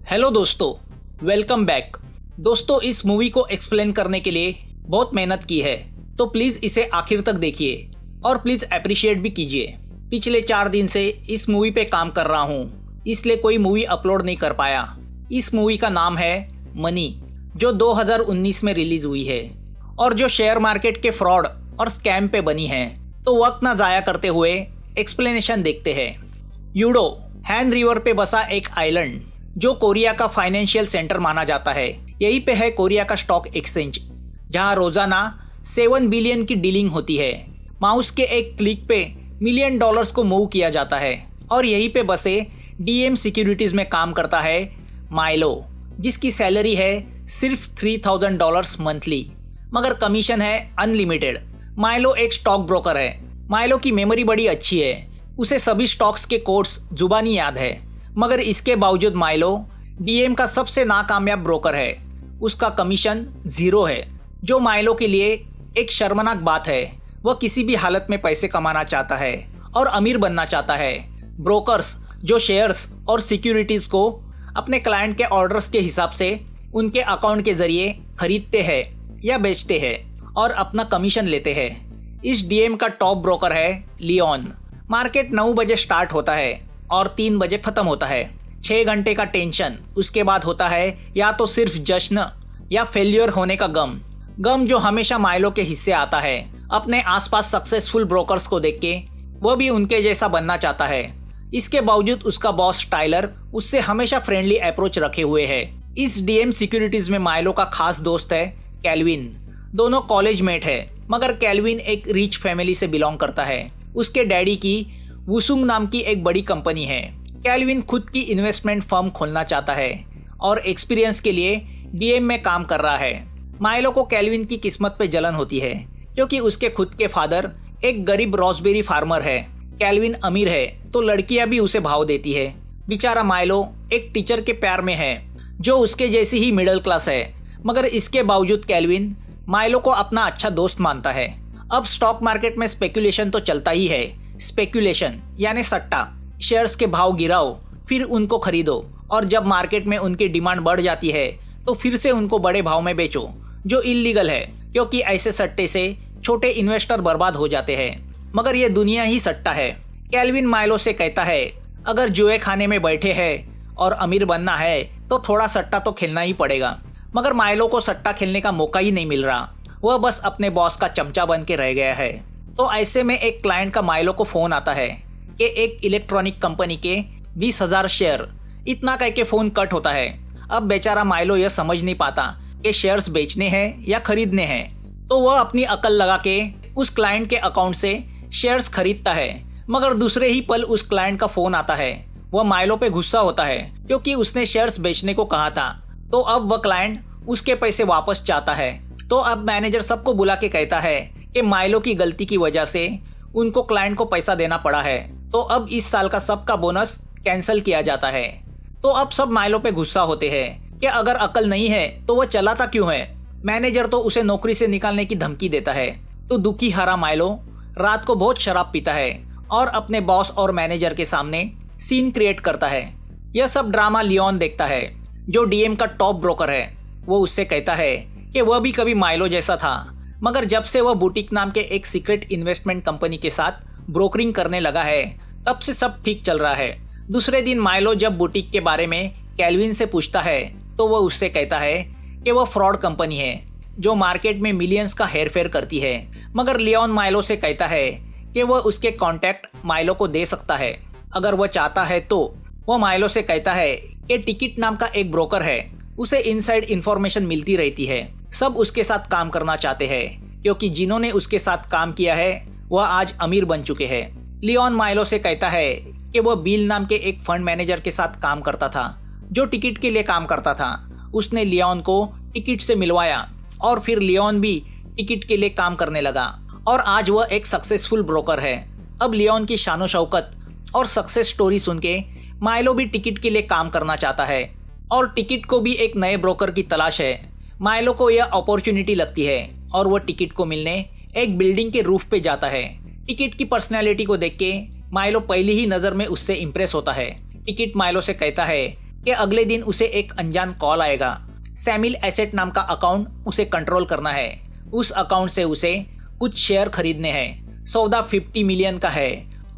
Hello दोस्तों, welcome back. दोस्तों, इस मूवी को एक्सप्लेन करने के लिए बहुत मेहनत की है, तो प्लीज़ इसे आखिर तक देखिए और प्लीज़ अप्रिशिएट भी कीजिए। पिछले 4 दिन से इस मूवी पे काम कर रहा हूँ, इसलिए कोई मूवी अपलोड नहीं कर पाया। इस मूवी का नाम है मनी, जो 2019 में रिलीज़ हुई है और जो शेयर मार्केट के फ्रॉड और स्कैम पे बनी है। तो वक्त ना ज़ाया करते हुए एक्सप्लेनेशन देखते हैं। यूडो हैन रिवर पे बसा एक आइलैंड जो कोरिया का फाइनेंशियल सेंटर माना जाता है। यहीं पे है कोरिया का स्टॉक एक्सचेंज, जहां रोजाना 7 बिलियन की डीलिंग होती है। माउस के एक क्लिक पे $मिलियन को मूव किया जाता है। और यहीं पे बसे डीएम सिक्योरिटीज में काम करता है माइलो, जिसकी सैलरी है सिर्फ $3000 मंथली, मगर कमीशन है अनलिमिटेड। माइलो एक स्टॉक ब्रोकर है। माइलो की मेमोरी बड़ी अच्छी है, उसे सभी स्टॉक्स के कोड्स जुबानी याद है, मगर इसके बावजूद माइलो डीएम का सबसे नाकामयाब ब्रोकर है। उसका कमीशन 0 है, जो माइलो के लिए एक शर्मनाक बात है। वह किसी भी हालत में पैसे कमाना चाहता है और अमीर बनना चाहता है। ब्रोकर्स जो शेयर्स और सिक्योरिटीज को अपने क्लाइंट के ऑर्डर्स के हिसाब से उनके अकाउंट के जरिए खरीदते हैं या बेचते हैं और अपना कमीशन लेते हैं। इस डीएम का टॉप ब्रोकर है लियोन। मार्केट 9 बजे स्टार्ट होता है और 3 बजे खत्म होता है। 6 घंटे का टेंशन, उसके बाद होता है या तो सिर्फ जश्न या फेल्यूर होने का गम जो हमेशा माइलो के हिस्से आता है। अपने आसपास सक्सेसफुल ब्रोकर्स को देख के वह भी उनके जैसा बनना चाहता है। इसके बावजूद उसका बॉस टाइलर उससे हमेशा फ्रेंडली अप्रोच रखे हुए है। इस डीएम सिक्योरिटीज में माइलो का खास दोस्त है कैल्विन। दोनों कॉलेज मेट है, मगर कैल्विन एक रिच फैमिली से बिलोंग करता है। उसके डैडी की वुसुंग नाम की एक बड़ी कंपनी है। कैल्विन खुद की इन्वेस्टमेंट फर्म खोलना चाहता है और एक्सपीरियंस के लिए डीएम में काम कर रहा है। माइलो को कैल्विन की किस्मत पे जलन होती है, क्योंकि उसके खुद के फादर एक गरीब रॉसबेरी फार्मर है। कैल्विन अमीर है तो लड़कियां भी उसे भाव देती है। बेचारा माइलो एक टीचर के प्यार में है, जो उसके जैसी ही मिडिल क्लास है, मगर इसके बावजूद कैल्विन माइलो को अपना अच्छा दोस्त मानता है। अब स्टॉक मार्केट में स्पेकुलेशन तो चलता ही है। स्पेकुलेशन यानी सट्टा। शेयर्स के भाव गिराओ, फिर उनको खरीदो, और जब मार्केट में उनकी डिमांड बढ़ जाती है तो फिर से उनको बड़े भाव में बेचो, जो इल्लीगल है, क्योंकि ऐसे सट्टे से छोटे इन्वेस्टर बर्बाद हो जाते हैं। मगर ये दुनिया ही सट्टा है। कैल्विन माइलो से कहता है, अगर जुए खाने में बैठे हैं और अमीर बनना है तो थोड़ा सट्टा तो खेलना ही पड़ेगा। मगर माइलो को सट्टा खेलने का मौका ही नहीं मिल रहा। वह बस अपने बॉस का चमचा बन के रह गया है। तो ऐसे में एक क्लाइंट का माइलो को फोन आता है कि एक इलेक्ट्रॉनिक कंपनी के 20,000 शेयर। इतना कह के फोन कट होता है। अब बेचारा माइलो यह समझ नहीं पाता कि शेयर्स बेचने हैं या खरीदने हैं। तो वह अपनी अकल लगा के उस क्लाइंट के अकाउंट से शेयर्स खरीदता है, मगर दूसरे ही पल उस क्लाइंट का फोन आता है। वह माइलो पे गुस्सा होता है, क्योंकि उसने शेयर्स बेचने को कहा था। तो अब वह क्लाइंट उसके पैसे वापस चाहता है। तो अब मैनेजर सबको बुला के कहता है कि माइलो की गलती की वजह से उनको क्लाइंट को पैसा देना पड़ा है, तो अब इस साल का सबका बोनस कैंसिल किया जाता है। तो अब सब माइलो पे गुस्सा होते हैं कि अगर अकल नहीं है तो वह चलाता क्यों है। मैनेजर तो उसे नौकरी से निकालने की धमकी देता है। तो दुखी हारा माइलो रात को बहुत शराब पीता है और अपने बॉस और मैनेजर के सामने सीन क्रिएट करता है। यह सब ड्रामा लियोन देखता है, जो डीएम का टॉप ब्रोकर है। वो उससे कहता है कि वह भी कभी माइलो जैसा था, मगर जब से वह बुटीक नाम के एक सीक्रेट इन्वेस्टमेंट कंपनी के साथ ब्रोकरिंग करने लगा है, तब से सब ठीक चल रहा है। दूसरे दिन माइलो जब बुटीक के बारे में कैल्विन से पूछता है, तो वह उससे कहता है कि वह फ्रॉड कंपनी है जो मार्केट में मिलियंस का हेरफेर करती है। मगर लियोन माइलो से कहता है कि वह उसके कॉन्टैक्ट माइलो को दे सकता है अगर वह चाहता है। तो वह माइलो से कहता है कि टिकट नाम का एक ब्रोकर है, उसे इनसाइड इंफॉर्मेशन मिलती रहती है। सब उसके साथ काम करना चाहते हैं, क्योंकि जिन्होंने उसके साथ काम किया है वह आज अमीर बन चुके हैं। लियोन माइलो से कहता है कि वह बिल नाम के एक फंड मैनेजर के साथ काम करता था, जो टिकट के लिए काम करता था। उसने लियोन को टिकट से मिलवाया और फिर लियोन भी टिकट के लिए काम करने लगा और आज वह एक सक्सेसफुल ब्रोकर है। अब लियोन की शानो शौकत और सक्सेस स्टोरी सुन के माइलो भी टिकट के लिए काम करना चाहता है और टिकट को भी एक नए ब्रोकर की तलाश है। माइलो को यह अपॉर्चुनिटी लगती है और वह टिकट को मिलने एक बिल्डिंग के रूफ पे जाता है। टिकट की पर्सनैलिटी को देख के माइलो पहली ही नज़र में उससे इम्प्रेस होता है। टिकट माइलो से कहता है कि अगले दिन उसे एक अनजान कॉल आएगा। सैमिल एसेट नाम का अकाउंट उसे कंट्रोल करना है। उस अकाउंट से उसे कुछ शेयर खरीदने हैं। सौदा 50 मिलियन का है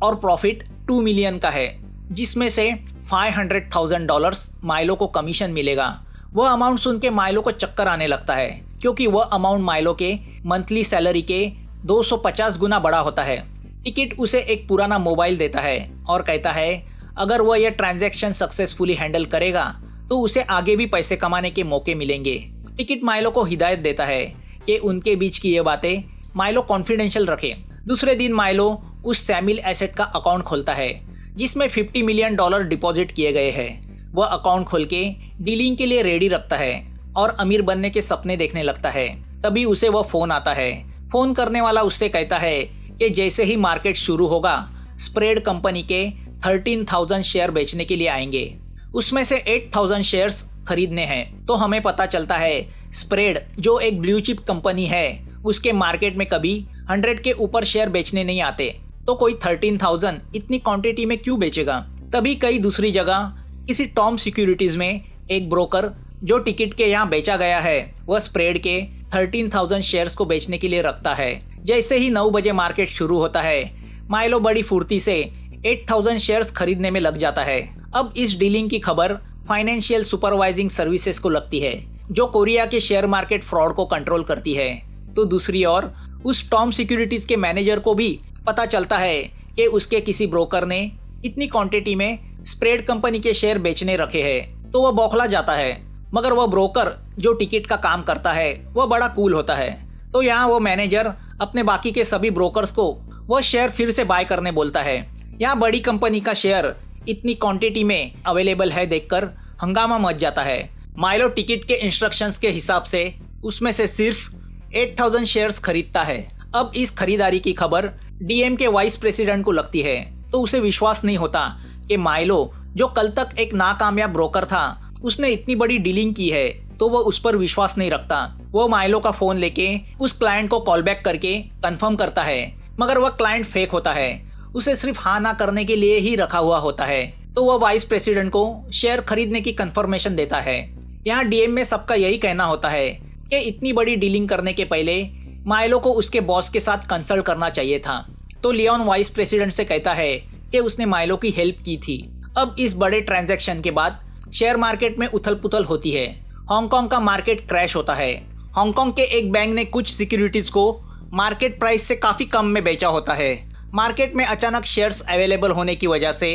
और प्रॉफिट 2 मिलियन का है, जिसमें से $500,000 माइलो को कमीशन मिलेगा। वह अमाउंट सुन के माइलो को चक्कर आने लगता है, क्योंकि वह अमाउंट माइलो के मंथली सैलरी के 250 गुना बड़ा होता है। टिकट उसे एक पुराना मोबाइल देता है और कहता है अगर वह यह ट्रांजैक्शन सक्सेसफुली हैंडल करेगा तो उसे आगे भी पैसे कमाने के मौके मिलेंगे। टिकट माइलो को हिदायत देता है कि उनके बीच की ये बातें माइलो कॉन्फिडेंशियल रखे। दूसरे दिन माइलो उस सैमिल एसेट का अकाउंट खोलता है जिसमें $50 मिलियन डिपॉजिट किए गए हैं। वह अकाउंट खोल के डीलिंग के लिए रेडी रखता है और अमीर बनने के सपने देखने लगता है। तभी उसे वह फोन आता है। फोन करने वाला उससे कहता है कि जैसे ही मार्केट शुरू होगा स्प्रेड कंपनी के 13,000 शेयर बेचने के लिए आएंगे। उसमें से 8,000 शेयर्स खरीदने हैं। तो हमें पता चलता है स्प्रेड जो एक ब्लू चिप कंपनी है उसके मार्केट में कभी 100 के ऊपर शेयर बेचने नहीं आते, तो कोई 13,000 इतनी क्वांटिटी में क्यों बेचेगा। तभी कई दूसरी जगह किसी टॉम सिक्योरिटीज में एक ब्रोकर जो टिकट के यहाँ बेचा गया है वह स्प्रेड के 13,000 शेयर्स को बेचने के लिए रखता है। जैसे ही 9 बजे मार्केट शुरू होता है माइलो बड़ी फुर्ती से 8,000 शेयर्स खरीदने में लग जाता है। अब इस डीलिंग की खबर फाइनेंशियल सुपरवाइजिंग सर्विसेज को लगती है जो कोरिया के शेयर मार्केट फ्रॉड को कंट्रोल करती है। तो दूसरी ओर उस टॉम सिक्योरिटीज के मैनेजर को भी पता चलता है कि उसके किसी ब्रोकर ने इतनी क्वांटिटी में स्प्रेड कंपनी के शेयर बेचने रखे हैं। तो वह बौखला जाता है, मगर वह ब्रोकर जो टिकट का काम करता है वह बड़ा कूल होता है। तो यहाँ वो मैनेजर अपने बाकी के सभी ब्रोकर्स को वह शेयर फिर से बाय करने बोलता है। यहाँ बड़ी कंपनी का शेयर इतनी क्वांटिटी में अवेलेबल है देखकर हंगामा मच जाता है। माइलो टिकट के इंस्ट्रक्शंस के हिसाब से उसमें से सिर्फ 8,000 शेयर्स खरीदता है। अब इस खरीदारी की खबर डीएम के वाइस प्रेसिडेंट को लगती है, तो उसे विश्वास नहीं होता कि माइलो जो कल तक एक नाकामयाब ब्रोकर था उसने इतनी बड़ी डीलिंग की है, तो वह उस पर विश्वास नहीं रखता। वो माइलो का फोन लेके उस क्लाइंट को कॉल बैक करके कंफर्म करता है, मगर वह क्लाइंट फेक होता है। उसे सिर्फ हाँ ना करने के लिए ही रखा हुआ होता है। तो वह वाइस प्रेसिडेंट को शेयर खरीदने की कंफर्मेशन देता है। यहाँ डीएम में सबका यही कहना होता है कि इतनी बड़ी डीलिंग करने के पहले माइलो को उसके बॉस के साथ कंसल्ट करना चाहिए था। तो लियोन वाइस प्रेसिडेंट से कहता है कि उसने माइलो की हेल्प की थी। अब इस बड़े ट्रांजैक्शन के बाद शेयर मार्केट में उथल पुथल होती है। हांगकांग का मार्केट क्रैश होता है। हांगकांग के एक बैंक ने कुछ सिक्योरिटीज को मार्केट प्राइस से काफी कम में बेचा होता है। मार्केट में अचानक शेयर्स अवेलेबल होने की वजह से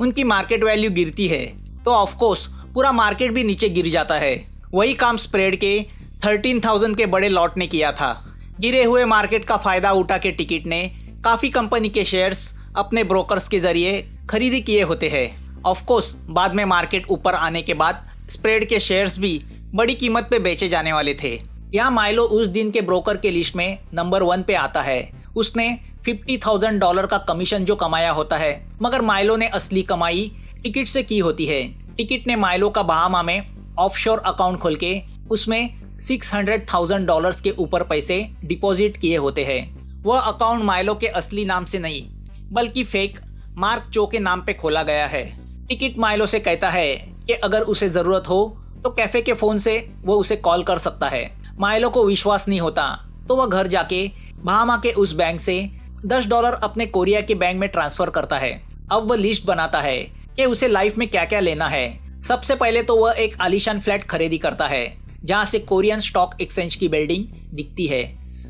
उनकी मार्केट वैल्यू गिरती है, तो ऑफकोर्स पूरा मार्केट भी नीचे गिर जाता है। वही काम स्प्रेड के 13,000 के बड़े लॉट ने किया था। गिरे हुए मार्केट का फायदा उठा के टिकट ने काफी कंपनी के शेयर्स अपने ब्रोकर्स के जरिए खरीदी किए होते हैं। ऑफकोर्स बाद में मार्केट ऊपर आने के बाद स्प्रेड के शेयर्स भी बड़ी कीमत पे बेचे जाने वाले थे। यहाँ माइलो उस दिन के ब्रोकर के लिस्ट में नंबर 1 पे आता है। उसने $50,000 का कमीशन जो कमाया होता है, मगर माइलो ने असली कमाई टिकट से की होती है। टिकट ने माइलो का बहामा में ऑफशोर अकाउंट खोल के उसमें $600,000 के ऊपर पैसे डिपॉजिट किए होते हैं। वह अकाउंट माइलो के असली नाम से नहीं बल्कि फेक मार्क चो के नाम पे खोला गया है। टिकट माइलो से कहता है कि अगर उसे जरूरत हो तो कैफे के फोन से वो उसे कॉल कर सकता है। माइलो को विश्वास नहीं होता, तो वह घर जाके बहामा के उस बैंक से $10 अपने कोरिया के बैंक में ट्रांसफर करता है। अब वह लिस्ट बनाता है कि उसे लाइफ में क्या क्या लेना है। सबसे पहले तो वह एक आलीशान फ्लैट खरीदी करता है जहाँ से कोरियन स्टॉक एक्सचेंज की बिल्डिंग दिखती है।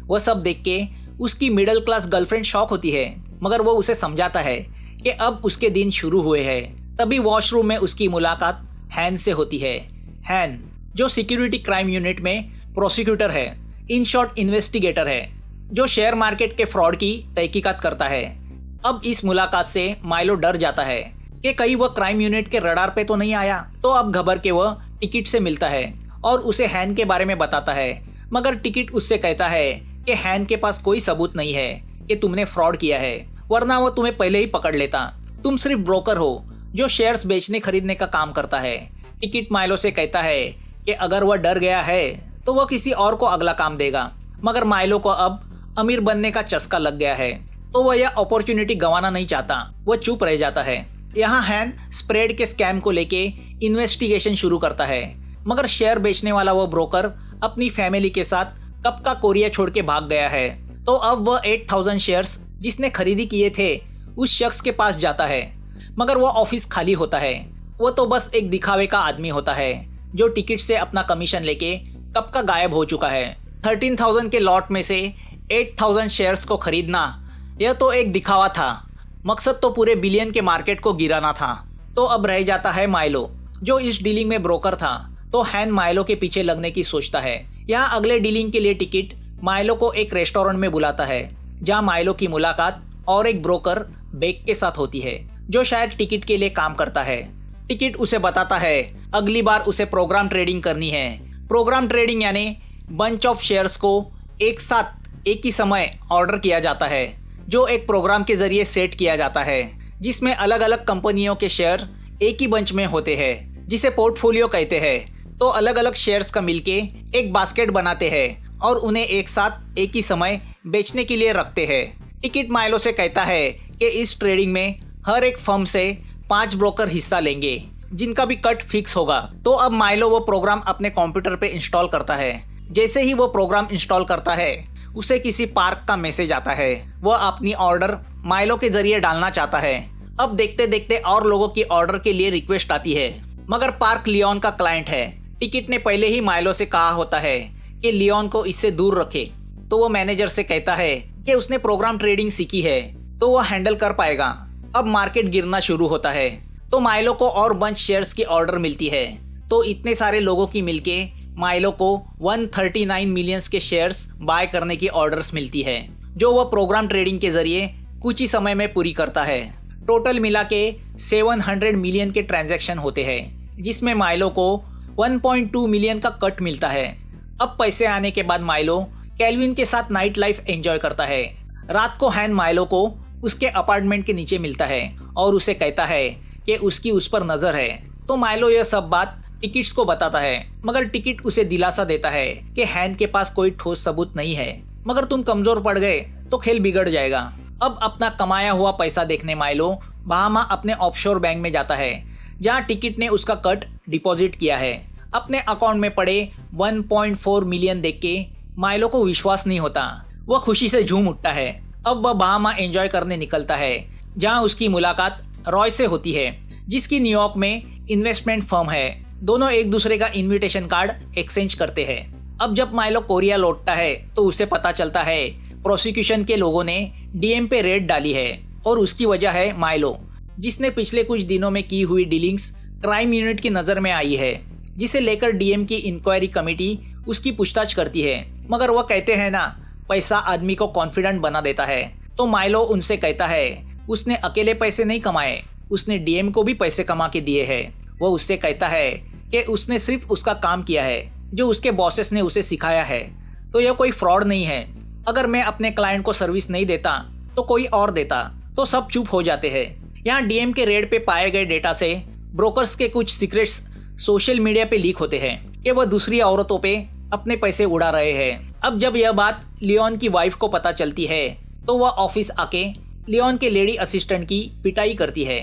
वह सब देख के उसकी मिडिल क्लास गर्लफ्रेंड शॉक होती है, मगर वो उसे समझाता है कि अब उसके दिन शुरू हुए हैं। तभी वॉशरूम में उसकी मुलाकात हैन से होती है। हैन जो सिक्योरिटी क्राइम यूनिट में प्रोसिक्यूटर है, इन शॉर्ट इन्वेस्टिगेटर है, जो शेयर मार्केट के फ्रॉड की तहकीकात करता है। अब इस मुलाकात से माइलो डर जाता है कि कहीं वह क्राइम यूनिट के रडार पे तो नहीं आया। तो अब घबर के वह टिकट से मिलता है और उसे हैन के बारे में बताता है, मगर टिकट उससे कहता है कि हैन के पास कोई सबूत नहीं है कि तुमने फ्रॉड किया है, वरना वो तुम्हें पहले ही पकड़ लेता। तुम सिर्फ ब्रोकर हो जो शेयर्स बेचने खरीदने का काम करता है। टिकट माइलो से कहता है कि अगर वह डर गया है तो वह किसी और को अगला काम देगा, मगर माइलो को अब अमीर बनने का चस्का लग गया है, तो वह यह अपॉर्चुनिटी गंवाना नहीं चाहता। वह चुप रह जाता है। यहाँ हैन स्प्रेड के स्कैम को लेके इन्वेस्टिगेशन शुरू करता है, मगर शेयर बेचने वाला वो ब्रोकर अपनी फैमिली के साथ कब का कोरिया छोड़ के भाग गया है। तो अब वह 8000 शेयर्स जिसने खरीदी किए थे उस शख्स के पास जाता है, मगर वो ऑफिस खाली होता है। वो तो बस एक दिखावे का आदमी होता है जो टिकट से अपना कमीशन लेके कब का गायब हो चुका है। 13,000 के लॉट में से 8,000 शेयर्स को खरीदना यह तो एक दिखावा था, मकसद तो पूरे बिलियन के मार्केट को गिराना था। तो अब रह जाता है माइलो जो इस डीलिंग में ब्रोकर था। तो हैन माइलो के पीछे लगने की सोचता है। यहाँ अगले डीलिंग के लिए टिकट माइलो को एक रेस्टोरेंट में बुलाता है जहाँ माइलो की मुलाकात और एक ब्रोकर बेक के साथ होती है जो शायद टिकट के लिए काम करता है। टिकट उसे बताता है अगली बार उसे प्रोग्राम ट्रेडिंग करनी है। प्रोग्राम ट्रेडिंग यानी बंच ऑफ शेयर्स को एक साथ एक ही समय ऑर्डर किया जाता है जो एक प्रोग्राम के जरिए सेट किया जाता है जिसमें अलग अलग कंपनियों के शेयर एक ही बंच में होते हैं जिसे पोर्टफोलियो कहते हैं। तो अलग अलग शेयर्स का मिलके एक बास्केट बनाते हैं और उन्हें एक साथ एक ही समय बेचने के लिए रखते हैं। टिकट माइलो से कहता है कि इस ट्रेडिंग में हर एक फर्म से 5 ब्रोकर हिस्सा लेंगे जिनका भी कट फिक्स होगा। तो अब माइलो वो प्रोग्राम अपने कंप्यूटर पे इंस्टॉल करता है। जैसे ही वो प्रोग्राम इंस्टॉल करता है उसे किसी पार्क का मैसेज आता है। वह अपनी ऑर्डर माइलो के जरिए डालना चाहता है। अब देखते देखते और लोगों की ऑर्डर के लिए रिक्वेस्ट आती है, मगर पार्क लियोन का क्लाइंट है। टिकट ने पहले ही माइलो से कहा होता है कि लियोन को इससे दूर रखे। तो वो मैनेजर से कहता है कि उसने प्रोग्राम ट्रेडिंग सीखी है तो वो हैंडल कर पाएगा। अब मार्केट गिरना शुरू होता है तो माइलो को और बंच शेयर्स की ऑर्डर मिलती है। तो इतने सारे लोगों की मिलके माइलो को 139 मिलियंस के शेयर्स बाय करने की ऑर्डर्स मिलती है जो वह प्रोग्राम ट्रेडिंग के जरिए कुछ ही समय में पूरी करता है। टोटल मिला के 700 मिलियन के ट्रांजैक्शन होते हैं जिसमें माइलो को 1.2 मिलियन का कट मिलता है। अब पैसे आने के बाद माइलो कैल्विन के साथ नाइट लाइफ एंजॉय करता है। रात को हैन माइलो को उसके अपार्टमेंट के नीचे मिलता है और उसे कहता है कि उसकी उस पर नजर है। तो माइलो यह सब बात टिकट्स को बताता है, मगर टिकट उसे दिलासा देता है कि हैन के पास कोई ठोस सबूत नहीं है, मगर तुम कमजोर पड़ गए तो खेल बिगड़ जाएगा। अब अपना कमाया हुआ पैसा देखने माइलो बहामा अपने ऑफशोर बैंक में जाता है जहां टिकट ने उसका कट डिपॉजिट किया है। अपने अकाउंट में पड़े 1.4 मिलियन देख के माइलो को विश्वास नहीं होता। वह खुशी से झूम उठता है। अब वह बहामा एंजॉय करने निकलता है जहां उसकी मुलाकात रॉय से होती है जिसकी न्यूयॉर्क में इन्वेस्टमेंट फर्म है। दोनों एक दूसरे का इनविटेशन कार्ड एक्सचेंज करते हैं। अब जब माइलो कोरिया लौटता है तो उसे पता चलता है प्रोसिक्यूशन के लोगों ने डीएम पे रेड डाली है और उसकी वजह है माइलो जिसने पिछले कुछ दिनों में की हुई डीलिंग्स क्राइम यूनिट की नज़र में आई है, जिसे लेकर डीएम की इंक्वायरी कमेटी उसकी पूछताछ करती है। मगर वह कहते हैं ना, पैसा आदमी को कॉन्फिडेंट बना देता है। तो माइलो उनसे कहता है उसने अकेले पैसे नहीं कमाए, उसने डीएम को भी पैसे कमा के दिए हैं। वो उससे कहता है कि उसने सिर्फ उसका काम किया है जो उसके बॉसेस ने उसे सिखाया है। तो यह कोई फ्रॉड नहीं है। अगर मैं अपने क्लाइंट को सर्विस नहीं देता तो कोई और देता। तो सब चुप हो जाते हैं। यहाँ डीएम के रेड पे पाए गए डेटा से ब्रोकर्स के कुछ सीक्रेट्स सोशल मीडिया पे लीक होते हैं कि वह दूसरी औरतों पे अपने पैसे उड़ा रहे हैं। अब जब यह बात लियोन की वाइफ को पता चलती है तो वह ऑफिस आके लियोन के लेडी असिस्टेंट की पिटाई करती है,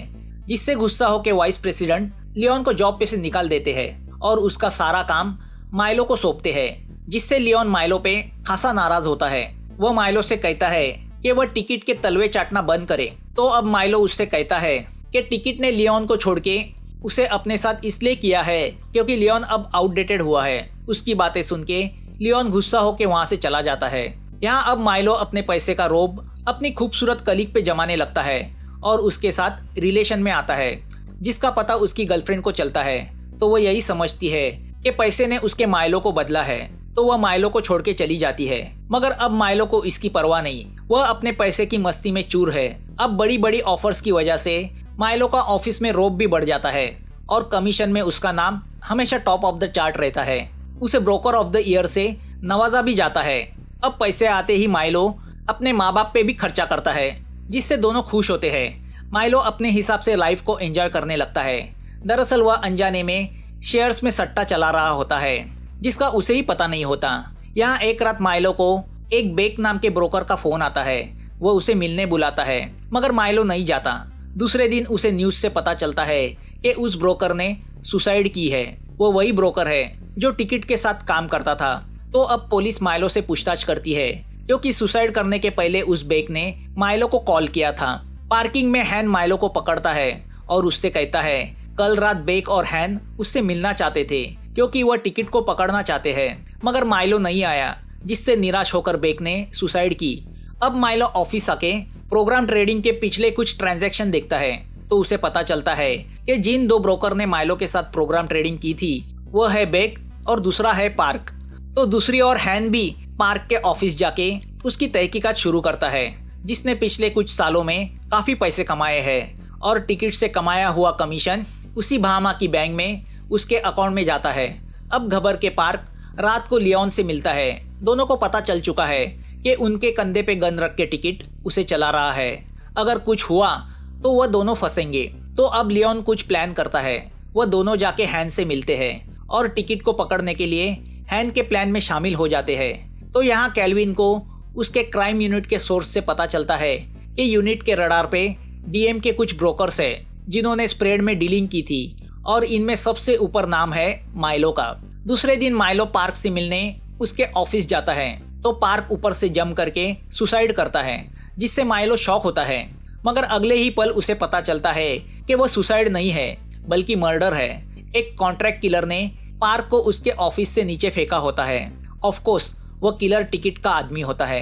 जिससे गुस्सा होकर वाइस प्रेसिडेंट लियोन को जॉब पे से निकाल देते हैं और उसका सारा काम माइलो को सौंपते हैं, जिससे लियोन माइलो पे खासा नाराज होता है। वह माइलो से कहता है कि वह टिकट के तलवे चाटना बंद करे। तो अब माइलो उससे कहता है कि टिकट ने लियोन को छोड़ के उसे अपने साथ इसलिए किया है क्योंकि लियोन अब आउटडेटेड हुआ है। उसकी बातें सुन के लियोन गुस्सा होकर वहां से चला जाता है। यहाँ अब माइलो अपने पैसे का रोब अपनी खूबसूरत कलीग पे जमाने लगता है और उसके साथ रिलेशन में आता है, जिसका पता उसकी गर्लफ्रेंड को चलता है। तो वह यही समझती है कि पैसे ने उसके माइलो को बदला है, तो वह माइलो को छोड़ के चली जाती है। मगर अब माइलो को इसकी परवाह नहीं, वह अपने पैसे की मस्ती में चूर है। अब बड़ी बड़ी ऑफर्स की वजह से माइलो का ऑफिस में रोब भी बढ़ जाता है और कमीशन में उसका नाम हमेशा टॉप ऑफ द चार्ट रहता है। उसे ब्रोकर ऑफ द ईयर से नवाजा भी जाता है। अब पैसे आते ही माइलो अपने माँ बाप पे भी खर्चा करता है, जिससे दोनों खुश होते हैं। माइलो अपने हिसाब से लाइफ को एंजॉय करने लगता है। दरअसल वह अनजाने में शेयर्स में सट्टा चला रहा होता है, जिसका उसे ही पता नहीं होता। यहाँ एक रात माइलो को एक बेक नाम के ब्रोकर का फोन आता है। वह उसे मिलने बुलाता है, मगर माइलो नहीं जाता। दूसरे दिन उसे न्यूज से पता चलता है कि उस ब्रोकर ने सुसाइड की है। वो वही ब्रोकर है जो टिकट के साथ काम करता था। तो अब पुलिस माइलो से पूछताछ करती है क्योंकि सुसाइड करने के पहले उस बेक ने माइलो को कॉल किया था। पार्किंग में हैन माइलो को पकड़ता है और उससे कहता है कल रात बेक और हैन उससे मिलना चाहते थे क्योंकि वह टिकट को पकड़ना चाहते हैं, मगर माइलो नहीं आया, जिससे निराश होकर बेक ने सुसाइड की। अब माइलो ऑफिस आके प्रोग्राम ट्रेडिंग के पिछले कुछ ट्रांजैक्शन देखता है तो उसे पता चलता है कि जिन दो ब्रोकर ने माइलो के साथ प्रोग्राम ट्रेडिंग की थी वह है बेक और दूसरा है पार्क। तो दूसरी ओर हैन भी पार्क के ऑफिस जाके उसकी तहकीकात शुरू करता है, जिसने पिछले कुछ सालों में काफी पैसे कमाए हैं और टिकट से कमाया हुआ कमीशन उसी बहामा की बैंक में उसके अकाउंट में जाता है। अब घबर के पार्क रात को लियोन से मिलता है। दोनों को पता चल चुका है कि उनके कंधे पे गन रख के टिकट उसे चला रहा है। अगर कुछ हुआ तो वह दोनों फंसेंगे। तो अब लियोन कुछ प्लान करता है। वह दोनों जाके हैन से मिलते हैं और टिकट को पकड़ने के लिए हैन के प्लान में शामिल हो जाते हैं। तो यहाँ कैल्विन को उसके क्राइम यूनिट के सोर्स से पता चलता है कि यूनिट के रडार पे डीएम के कुछ ब्रोकर्स है जिन्होंने स्प्रेड में डीलिंग की थी और इनमें सबसे ऊपर नाम है माइलो का। दूसरे दिन माइलो पार्क से मिलने उसके ऑफिस जाता है तो पार्क ऊपर से जंप करके सुसाइड करता है, जिससे माइलो शॉक होता है। मगर अगले ही पल उसे पता चलता है कि वह सुसाइड नहीं है बल्कि मर्डर है। एक कॉन्ट्रैक्ट किलर ने पार्क को उसके ऑफिस से नीचे फेंका होता है। ऑफ कोर्स वह किलर टिकट का आदमी होता है।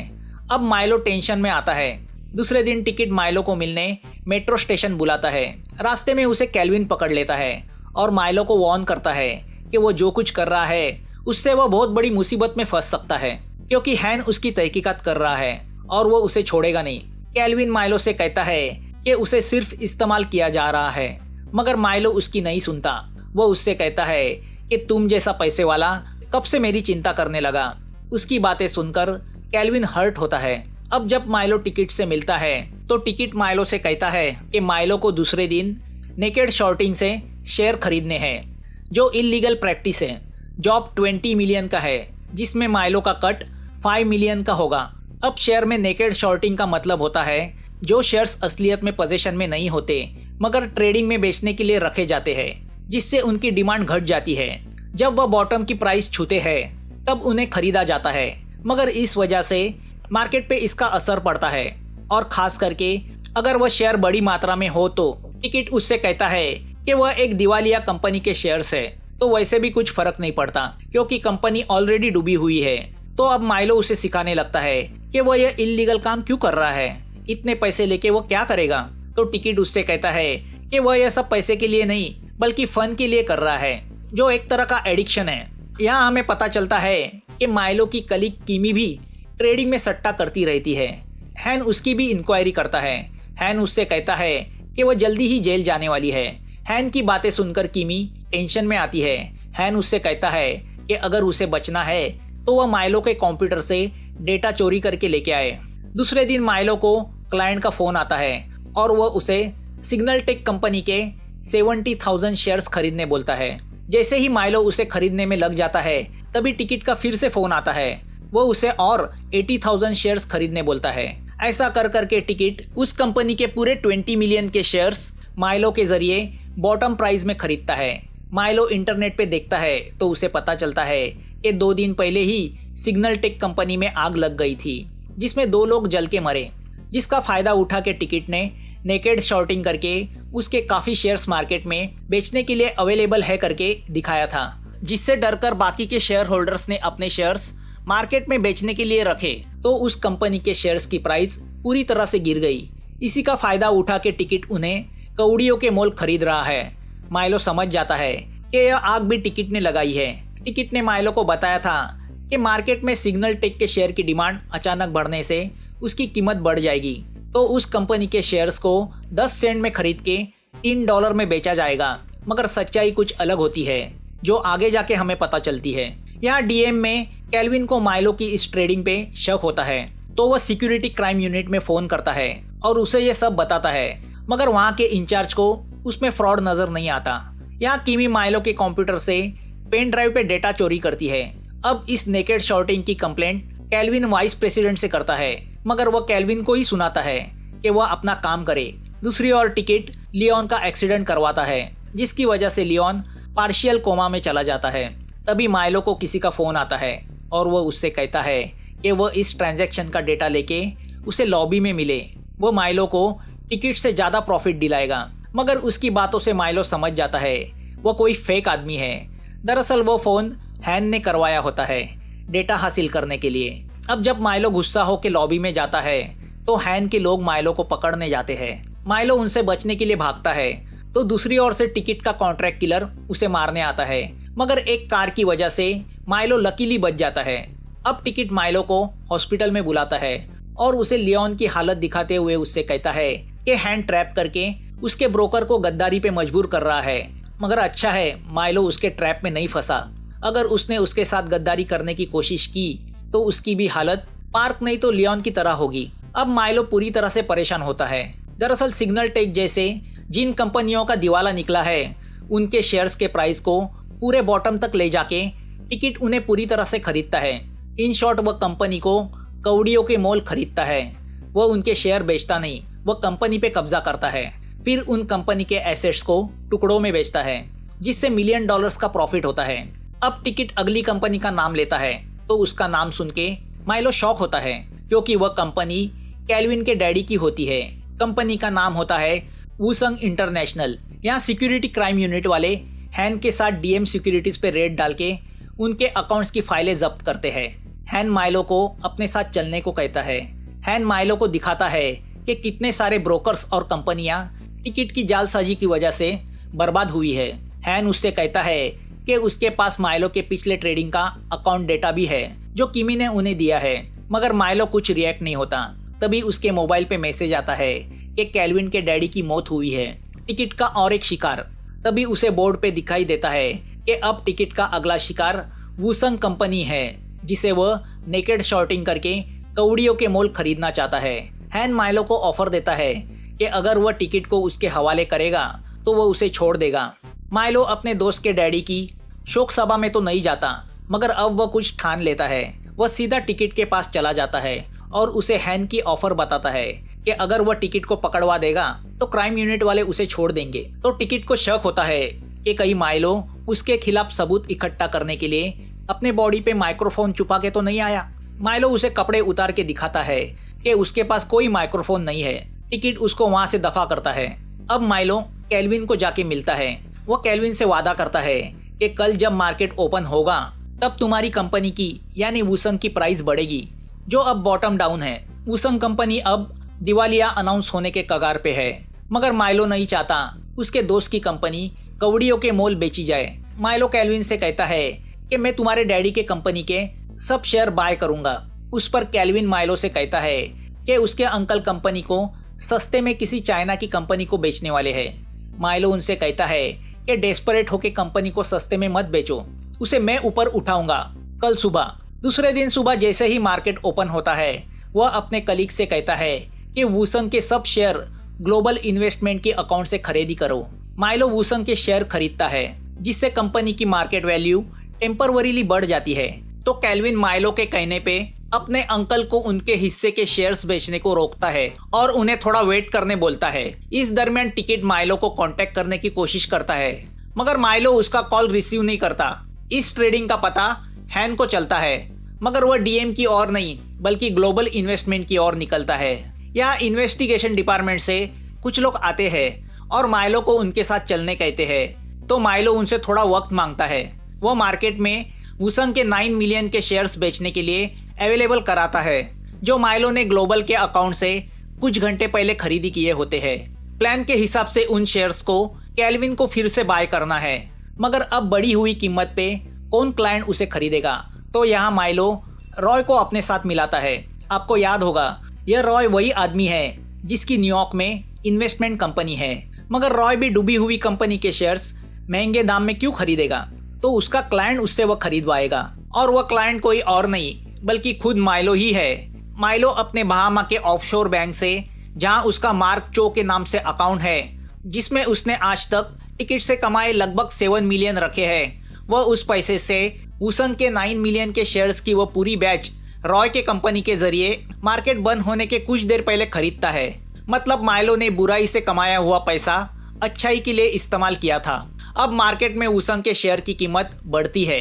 अब माइलो टेंशन में आता है। दूसरे दिन टिकट माइलो को मिलने मेट्रो स्टेशन बुलाता है। रास्ते में उसे कैल्विन पकड़ लेता है और माइलो को वार्न करता है कि वो जो कुछ कर रहा है उससे वह बहुत बड़ी मुसीबत में फंस सकता है, क्योंकि हैन उसकी तहकीकात कर रहा है और वो उसे छोड़ेगा नहीं। कैल्विन माइलो से कहता है कि उसे सिर्फ इस्तेमाल किया जा रहा है, मगर माइलो उसकी नहीं सुनता। वो उससे कहता है कि तुम जैसा पैसे वाला कब से मेरी चिंता करने लगा। उसकी बातें सुनकर कैल्विन हर्ट होता है। अब जब माइलो टिकट से मिलता है तो टिकट माइलो से कहता है कि माइलो को दूसरे दिन नेकेड शॉर्टिंग से शेयर खरीदने हैं, जो इलीगल प्रैक्टिस है। जॉब 20 मिलियन का है, जिसमें माइलो का कट 5 मिलियन का होगा। अब शेयर में नेकेड शॉर्टिंग का मतलब होता है जो शेयर्स असलियत में पोजीशन में नहीं होते मगर ट्रेडिंग में बेचने के लिए रखे जाते हैं, जिससे उनकी डिमांड घट जाती है। जब वह बॉटम की प्राइस छूते हैं तब उन्हें खरीदा जाता है, मगर इस वजह से मार्केट पे इसका असर पड़ता है और खास करके अगर वह शेयर बड़ी मात्रा में हो तो टिकट उससे कहता है कि वह एक दिवालिया कंपनी के शेयर्स है, तो वैसे भी कुछ फर्क नहीं पड़ता क्योंकि कंपनी ऑलरेडी डूबी हुई है। तो अब माइलो उसे सिखाने लगता है कि वह यह इल्लीगल काम क्यों कर रहा है, इतने पैसे लेके वो क्या करेगा। तो टिकट उससे कहता है कि वह यह सब पैसे के लिए नहीं बल्कि फन के लिए कर रहा है, जो एक तरह का एडिक्शन है। यहाँ हमें पता चलता है कि माइलो की कलीग कीमी भी ट्रेडिंग में सट्टा करती रहती है। हैन उसकी भी इंक्वायरी करता है। हैन उससे कहता है कि वह जल्दी ही जेल जाने वाली है। हैन की बातें सुनकर कीमी टेंशन में आती है। हैन उससे कहता है कि अगर उसे बचना है तो वह माइलो के कंप्यूटर से डेटा चोरी करके लेके आए। दूसरे दिन माइलो को क्लाइंट का फोन आता है और वह उसे सिग्नल टेक कंपनी के 70,000 शेयर्स खरीदने बोलता है। जैसे ही माइलो उसे खरीदने में लग जाता है तभी टिकट का फिर से फोन आता है। वो उसे और 80,000 शेयर्स खरीदने बोलता है। ऐसा कर करके टिकट उस कंपनी के पूरे 20 मिलियन के शेयर्स माइलो के जरिए बॉटम प्राइस में खरीदता है। माइलो इंटरनेट पे देखता है तो उसे पता चलता है कि 2 दिन पहले ही सिग्नल टेक कंपनी में आग लग गई थी, जिसमें 2 लोग जल के मरे, जिसका फायदा उठा के टिकट ने नेकेड शॉर्टिंग करके उसके काफ़ी शेयर्स मार्केट में बेचने के लिए अवेलेबल है करके दिखाया था, जिससे डरकर बाकी के शेयर होल्डर्स ने अपने शेयर्स मार्केट में बेचने के लिए रखे। तो उस कंपनी के शेयर्स की प्राइस पूरी तरह से गिर गई। इसी का फायदा उठा के टिकट उन्हें कौड़ियों के मोल खरीद रहा है। माइलो समझ जाता है कि यह आग भी टिकट ने लगाई है। टिकट ने माइलो को बताया था कि मार्केट में सिग्नल टेक के शेयर की डिमांड अचानक बढ़ने से उसकी कीमत बढ़ जाएगी, तो उस कंपनी के शेयर्स को 10 सेंट में खरीद के $3 में बेचा जाएगा। मगर सच्चाई कुछ अलग होती है, जो आगे जाके हमें पता चलती है। यहाँ डीएम में कैल्विन को माइलो की इस ट्रेडिंग पे शक होता है, तो वह सिक्योरिटी क्राइम यूनिट में फ़ोन करता है और उसे ये सब बताता है, मगर वहाँ के इंचार्ज को उसमें फ्रॉड नज़र नहीं आता। यहाँ कीमी माइलो के कंप्यूटर से पेन ड्राइव पे डेटा चोरी करती है। अब इस नेकेड शॉर्टिंग की कंप्लेंट कैल्विन वाइस प्रेसिडेंट से करता है, मगर वह कैल्विन को ही सुनाता है कि वह अपना काम करे। दूसरी ओर टिकट लियोन का एक्सीडेंट करवाता है, जिसकी वजह से लियोन पार्शियल कोमा में चला जाता है। तभी माइलो को किसी का फ़ोन आता है और वो उससे कहता है कि वह इस ट्रांजैक्शन का डेटा लेके उसे लॉबी में मिले। वो माइलो को टिकट से ज़्यादा प्रॉफिट दिलाएगा, मगर उसकी बातों से माइलो समझ जाता है वो कोई फेक आदमी है। दरअसल वो फ़ोन हैन ने करवाया होता है डेटा हासिल करने के लिए। अब जब माइलो गुस्सा होकर लॉबी में जाता है तो हैन के लोग माइलो को पकड़ने जाते हैं। माइलो उनसे बचने के लिए भागता है तो दूसरी ओर से टिकट का कॉन्ट्रैक्ट किलर उसे मारने आता है, मगर एक कार की वजह से माइलो लकीली बच जाता है। अब टिकट माइलो को हॉस्पिटल में बुलाता है और उसे लियोन की हालत दिखाते हुए उससे कहता है कि हैन ट्रैप करके उसके ब्रोकर को गद्दारी पे मजबूर कर रहा है, मगर अच्छा है माइलो उसके ट्रैप में नहीं फंसा। अगर उसने उसके साथ गद्दारी करने की कोशिश की तो उसकी भी हालत पार्क नहीं तो लियोन की तरह होगी। अब माइलो पूरी तरह से परेशान होता है। दरअसल सिग्नल टेक जैसे जिन कंपनियों का दिवाला निकला है उनके शेयर्स के प्राइस को पूरे बॉटम तक ले जाके टिकट उन्हें पूरी तरह से खरीदता है। इन शॉर्ट वह कंपनी को कौड़ियों के मोल खरीदता है। वह उनके शेयर बेचता नहीं, वह कंपनी पे कब्जा करता है, फिर उन कंपनी के एसेट्स को टुकड़ों में बेचता है, जिससे $मिलियन का प्रॉफिट होता है। अब टिकट अगली कंपनी का नाम लेता है तो उसका नाम सुन के माइलो शॉक होता है, क्योंकि वह कंपनी कैल्विन के डैडी की होती है। कंपनी का नाम होता है वुसंग इंटरनेशनल। यहाँ सिक्योरिटी क्राइम यूनिट वाले हैन के साथ डीएम सिक्योरिटीज पे रेड डाल के उनके अकाउंट्स की फाइलें जब्त करते हैं। हैन माइलो को अपने साथ चलने को कहता है। हैन माइलो को दिखाता है कि कितने सारे ब्रोकर्स और कंपनियां टिकट की जालसाजी की वजह से बर्बाद हुई है। हैन उससे कहता है कि उसके पास माइलो के पिछले ट्रेडिंग का अकाउंट डेटा भी है जो किमी ने उन्हें दिया है, मगर माइलो कुछ रिएक्ट नहीं होता। तभी उसके मोबाइल पे मैसेज आता है कि कैल्विन के डैडी की मौत हुई है। टिकट का और एक शिकार तभी उसे बोर्ड पे दिखाई देता है कि अब टिकट का अगला शिकार वुसंग कंपनी है, जिसे वह नेकेड शॉर्टिंग करके कौड़ियों के मोल खरीदना चाहता है। हैन माइलो को ऑफर देता है कि अगर वह टिकट को उसके हवाले करेगा तो वह उसे छोड़ देगा। माइलो अपने दोस्त के डैडी की शोक सभा में तो नहीं जाता, मगर अब वह कुछ ठान लेता है। वह सीधा टिकट के पास चला जाता है और उसे हैन की ऑफर बताता है कि अगर वह टिकट को पकड़वा देगा तो क्राइम यूनिट वाले उसे छोड़ देंगे। तो टिकट को शक होता है कि कहीं माइलो उसके खिलाफ सबूत इकट्ठा करने के लिए अपने बॉडी पे माइक्रोफोन छुपा के तो नहीं आया। माइलो उसे कपड़े उतार के दिखाता है कि उसके पास कोई माइक्रोफोन नहीं है। टिकट उसको वहां से दफा करता है। अब माइलो कैल्विन को जाके मिलता है। वह कैल्विन से वादा करता है कि कल जब मार्केट ओपन होगा तब तुम्हारी कंपनी की यानी वुसंग की प्राइस बढ़ेगी, जो अब बॉटम डाउन है। वुसंग कंपनी अब दिवालिया अनाउंस होने के कगार पे है, मगर माइलो नहीं चाहता उसके दोस्त की कंपनी कौड़ियों के मोल बेची जाए। माइलो कैल्विन से कहता है कि मैं तुम्हारे डैडी के कंपनी के सब शेयर बाय करूंगा। उस पर कैल्विन माइलो से कहता है कि उसके अंकल कंपनी को सस्ते में किसी चाइना की कंपनी को बेचने वाले हैं। माइलो उनसे कहता है कि डेस्परेट होकर कंपनी को सस्ते में मत बेचो, उसे मैं ऊपर उठाऊंगा कल सुबह। दूसरे दिन सुबह जैसे ही मार्केट ओपन होता है वह अपने कलीग से कहता है कि वुसंग के सब शेयर ग्लोबल इन्वेस्टमेंट के अकाउंट से खरीदी करो। माइलो वुसंग के शेयर खरीदता है, जिससे कंपनी की मार्केट वैल्यू टेम्परवरीली बढ़ जाती है। तो कैल्विन माइलो के कहने पे अपने अंकल को उनके हिस्से के शेयर्स बेचने को रोकता है और उन्हें थोड़ा वेट करने बोलता है। इस दरमियान टिकट माइलो को कांटेक्ट करने की कोशिश करता है, मगर माइलो उसका कॉल रिसीव नहीं करता। इस ट्रेडिंग का पता हैन को चलता है, मगर वह डीएम की ओर नहीं बल्कि ग्लोबल इन्वेस्टमेंट की ओर निकलता है। यहाँ इन्वेस्टिगेशन डिपार्टमेंट से कुछ लोग आते हैं और माइलो को उनके साथ चलने कहते हैं। तो माइलो उनसे थोड़ा वक्त मांगता है। वह मार्केट में वुसंग के 9 मिलियन के शेयर्स बेचने के लिए अवेलेबल कराता है, जो माइलो ने ग्लोबल के अकाउंट से कुछ घंटे पहले खरीदी किए होते हैं। प्लान के हिसाब से उन शेयर्स को कैल्विन को फिर से बाय करना है, मगर अब बढ़ी हुई कीमत पे कौन क्लाइंट उसे खरीदेगा। तो यहाँ माइलो रॉय को अपने साथ मिलाता है। आपको याद होगा यह रॉय वही आदमी है जिसकी न्यूयॉर्क में इन्वेस्टमेंट कंपनी है, मगर रॉय भी डूबी हुई कंपनी के शेयर्स महंगे दाम में क्यों खरीदेगा। तो उसका क्लाइंट उससे वह खरीदवाएगा, और वह क्लाइंट कोई और नहीं बल्कि खुद माइलो ही है। माइलो अपने बहामा के ऑफशोर बैंक से, जहां उसका मार्क चो के नाम से अकाउंट है, जिसमें उसने आज तक टिकट से कमाए लगभग 7 मिलियन रखे हैं, वह उस पैसे से वुसंग के 9 मिलियन के शेयर्स की वह पूरी बैच रॉय के कंपनी के जरिए मार्केट बंद होने के कुछ देर पहले खरीदता है। मतलब माइलो ने बुराई से कमाया हुआ पैसा अच्छाई के लिए इस्तेमाल किया था। अब मार्केट में वुसंग के शेयर की कीमत बढ़ती है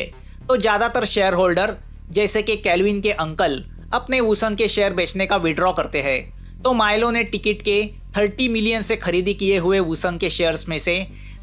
तो ज़्यादातर शेयर होल्डर जैसे कि कैल्विन के अंकल अपने वुसंग के शेयर बेचने का विड्रॉ करते हैं। तो माइलो ने टिकट के 30 मिलियन से खरीदी किए हुए वुसंग के शेयर्स में से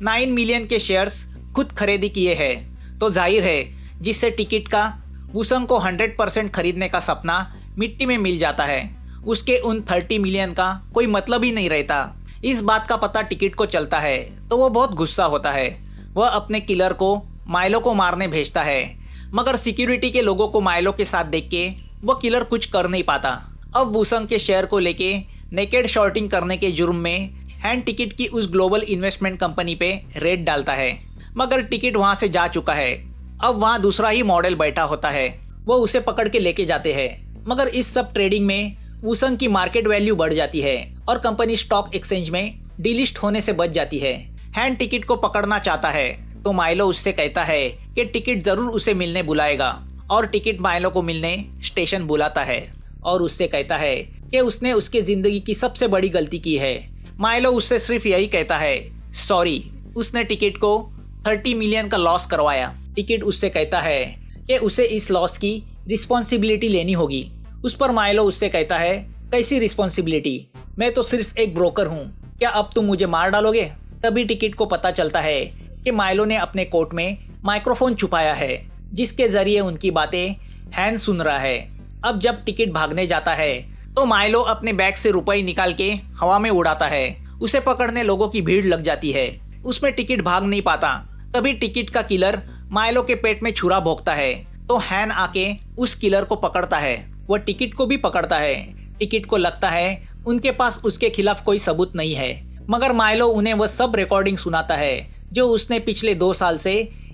9 मिलियन के शेयर्स खुद खरीदी किए हैं। तो जाहिर है जिससे टिकट का वुसंग को 100% खरीदने का सपना मिट्टी में मिल जाता है, उसके उन 30 मिलियन का कोई मतलब ही नहीं रहता। इस बात का पता टिकट को चलता है तो वो बहुत गुस्सा होता है। वह अपने किलर को माइलो को मारने भेजता है, मगर सिक्योरिटी के लोगों को माइलो के साथ देख के वह किलर कुछ कर नहीं पाता। अब वुसंग के शेयर को लेके नेकेड शॉर्टिंग करने के जुर्म में हैन टिकट की उस ग्लोबल इन्वेस्टमेंट कंपनी पे रेड डालता है, मगर टिकट वहां से जा चुका है। अब वहां दूसरा ही मॉडल बैठा होता है, वो उसे पकड़ के लेके जाते हैं। मगर इस सब ट्रेडिंग में वुसंग की मार्केट वैल्यू बढ़ जाती है और कंपनी स्टॉक एक्सचेंज में डीलिस्ट होने से बच जाती है। हैन टिकट को पकड़ना चाहता है तो माइलो उससे कहता है कि टिकट जरूर उसे मिलने बुलाएगा, और टिकट माइलो को मिलने स्टेशन बुलाता है और उससे कहता है कि उसने उसके जिंदगी की सबसे बड़ी गलती की है। माइलो उससे सिर्फ यही कहता है सॉरी, उसने टिकट को 30 मिलियन का लॉस करवाया। टिकट उससे कहता है कि उसे इस लॉस की रिस्पॉन्सिबिलिटी लेनी होगी। उस पर माइलो उससे कहता है कैसी रिस्पॉन्सिबिलिटी, मैं तो सिर्फ एक ब्रोकर हूँ, क्या अब तुम मुझे मार डालोगे? तभी टिकट को पता चलता है कि माइलो ने अपने कोट में माइक्रोफोन छुपाया है जिसके जरिए उनकी बातें हैन सुन रहा है। अब जब टिकट भागने जाता है तो माइलो अपने बैग से रुपए निकाल के हवा में उड़ाता है। उसे पकड़ने लोगों की भीड़ लग जाती है, उसमें टिकट भाग नहीं पाता। तभी टिकट का किलर माइलो के पेट में छुरा भोंकता है तो हैन आके उस किलर को पकड़ता है। वह टिकट को भी पकड़ता है। टिकट को लगता है उनके पास उसके खिलाफ कोई सबूत नहीं है, मगर माइलो उन्हें वह सब रिकॉर्डिंग सुनाता है जो उसने पिछले 2 साल से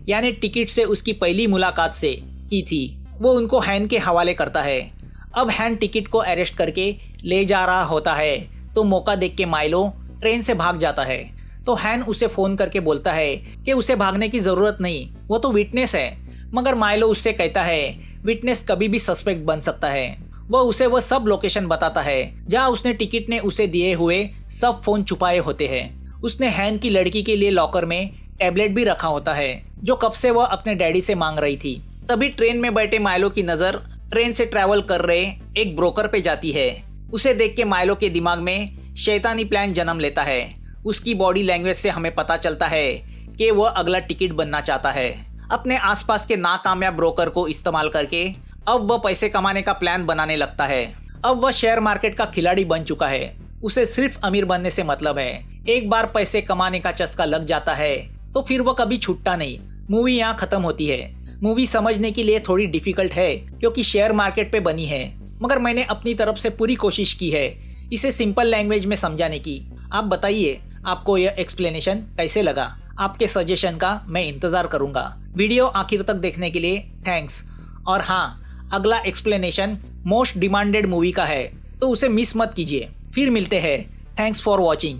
यानी टिकट से उसकी पहली मुलाकात से की थी। वो उनको हैन के हवाले करता है। अब हैन टिकट को अरेस्ट करके ले जा रहा होता है तो मौका देख के माइलो ट्रेन से भाग जाता है। तो हैन उसे फ़ोन करके बोलता है कि उसे भागने की ज़रूरत नहीं, वो तो विटनेस है। मगर माइलो उससे कहता है विटनेस कभी भी सस्पेक्ट बन सकता है। वह उसे वह सब लोकेशन बताता है जहाँ उसने टिकट ने उसे दिए हुए सब फ़ोन छुपाए होते हैं। उसने हैन की लड़की के लिए लॉकर में टैबलेट भी रखा होता है जो कब से वह अपने डैडी से मांग रही थी। तभी ट्रेन में बैठे माइलो की नज़र ट्रेन से ट्रैवल कर रहे एक ब्रोकर पे जाती है। उसे देख के माइलो के दिमाग में शैतानी प्लान जन्म लेता है। उसकी बॉडी लैंग्वेज से हमें पता चलता है कि वह अगला टिकट बनना चाहता है। अपने आसपास के नाकामयाब ब्रोकर को इस्तेमाल करके अब वह पैसे कमाने का प्लान बनाने लगता है। अब वह शेयर मार्केट का खिलाड़ी बन चुका है। उसे सिर्फ अमीर बनने से मतलब है। एक बार पैसे कमाने का चस्का लग जाता है तो फिर वह कभी छूटता नहीं। मूवी यहाँ खत्म होती है। मूवी समझने के लिए थोड़ी डिफिकल्ट है क्योंकि शेयर मार्केट पे बनी है, मगर मैंने अपनी तरफ से पूरी कोशिश की है इसे सिंपल लैंग्वेज में समझाने की। आप बताइए आपको यह एक्सप्लेनेशन कैसे लगा? आपके सजेशन का मैं इंतज़ार करूँगा। वीडियो आखिर तक देखने के लिए थैंक्स। और हाँ, अगला एक्सप्लेनेशन मोस्ट डिमांडेड मूवी का है तो उसे मिस मत कीजिए। फिर मिलते हैं। Thanks for watching.